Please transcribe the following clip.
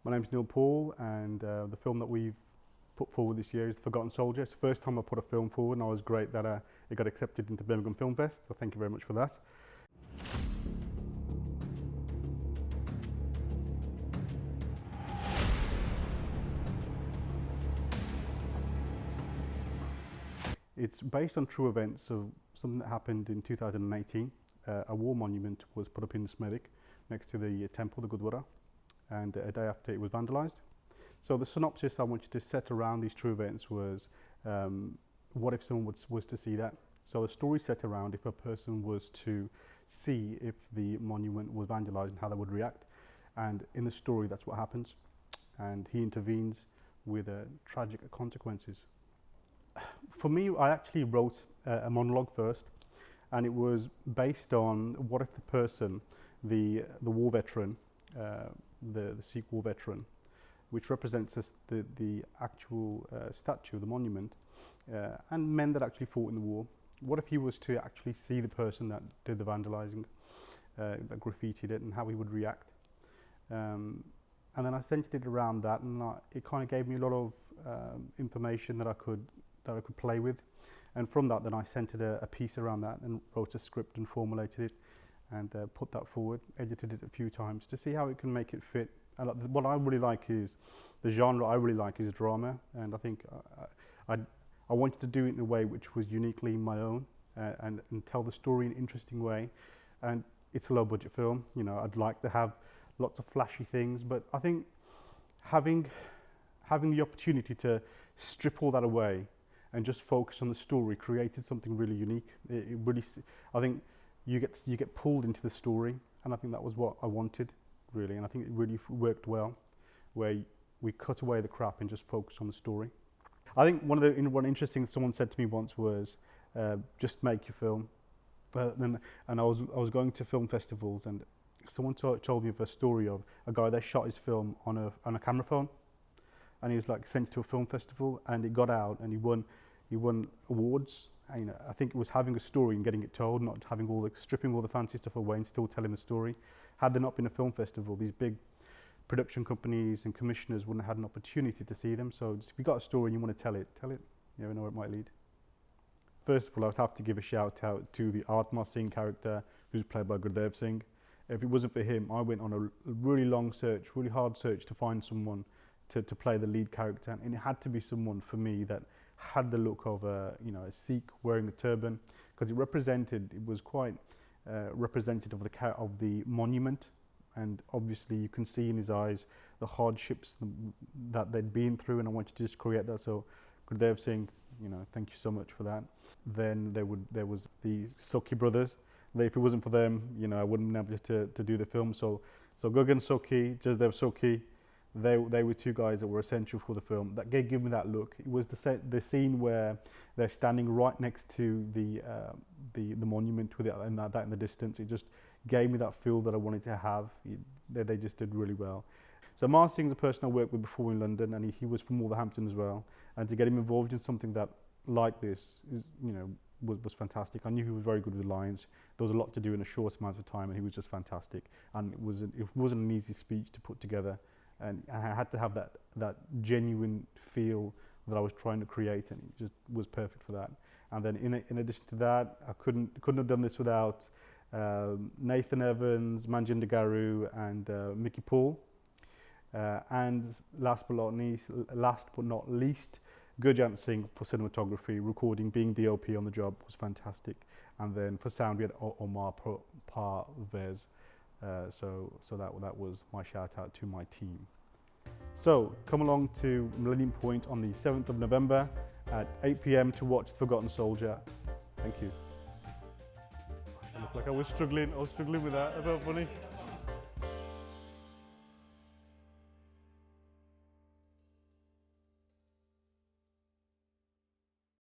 My name's Neil Paul, and the film that we've put forward this year is The Forgotten Soldier. It's the first time I put a film forward, and I was great that it got accepted into Birmingham Film Fest, so thank you very much for that. It's based on true events of something that happened in 2018. A war monument was put up in Smethwick next to the temple, the Gurdwara, and a day after it was vandalised. So the synopsis I wanted to set around these true events was, what if someone was to see that? So the story set around if a person was to see if the monument was vandalised and how they would react. And in the story, that's what happens. And he intervenes with tragic consequences. For me, I actually wrote a monologue first, and it was based on what if the person, the war veteran, the Sikh war veteran, which represents the actual statue, the monument, and men that actually fought in the war. What if he was to actually see the person that did the vandalising, that graffitied it, and how he would react? And then I centered it around that, and it kind of gave me a lot of information that I could play with. And from that, then I centered a piece around that and wrote a script and formulated it and put that forward, edited it a few times to see how it can make it fit. And what I really like is, the genre I really like is drama, and I think I wanted to do it in a way which was uniquely my own and tell the story in an interesting way. And it's a low budget film, you know, I'd like to have lots of flashy things, but I think having the opportunity to strip all that away and just focus on the story created something really unique. It really, I think you get pulled into the story, and I think that was what I wanted, really, and I think it really worked well, where we cut away the crap and just focus on the story. I think one interesting thing someone said to me once was, just make your film. And I was going to film festivals, and someone told me of a story of a guy that shot his film on a camera phone, and he was like sent to a film festival, and it got out, and he won awards. And, you know, I think it was having a story and getting it told, not having stripping all the fancy stuff away and still telling the story. Had there not been a film festival, these big production companies and commissioners wouldn't have had an opportunity to see them. So if you've got a story and you want to tell it. You never know where it might lead. First of all, I would have to give a shout out to the Atma Singh character, who's played by Gurdev Singh. If it wasn't for him, I went on a really long search, really hard search to find someone to play the lead character, and it had to be someone for me that had the look of a Sikh wearing a turban, because it was quite representative of the monument, and obviously you can see in his eyes the hardships that they'd been through, and I wanted to just create that. So Gurdev Singh, thank you so much for that. Then there was the Sokhi brothers. If it wasn't for them, I wouldn't have been able to do the film. So Gagan Sokhi, Jasdev Sokhi, they were two guys that were essential for the film. That gave me that look. It was the scene where they're standing right next to the monument with it and that in the distance. It just gave me that feel that I wanted to have. They just did really well. So Mars Singh's a person I worked with before in London, and he was from Wolverhampton as well. And to get him involved in something that like this is, was fantastic. I knew he was very good with the lines. There was a lot to do in a short amount of time, and he was just fantastic. And it wasn't an easy speech to put together. And I had to have that genuine feel that I was trying to create, and it just was perfect for that. And then in addition to that, I couldn't have done this without Nathan Evans, Manjinder Garu, and Mickey Paul. And last but not least, Gurjant Singh for cinematography, recording, being DOP on the job was fantastic. And then for sound, we had Omar Parvez. So that was my shout out to my team. So come along to Millennium Point on the 7th of November at 8 p.m. to watch The Forgotten Soldier. Thank you. I look like I was struggling with that. I felt funny.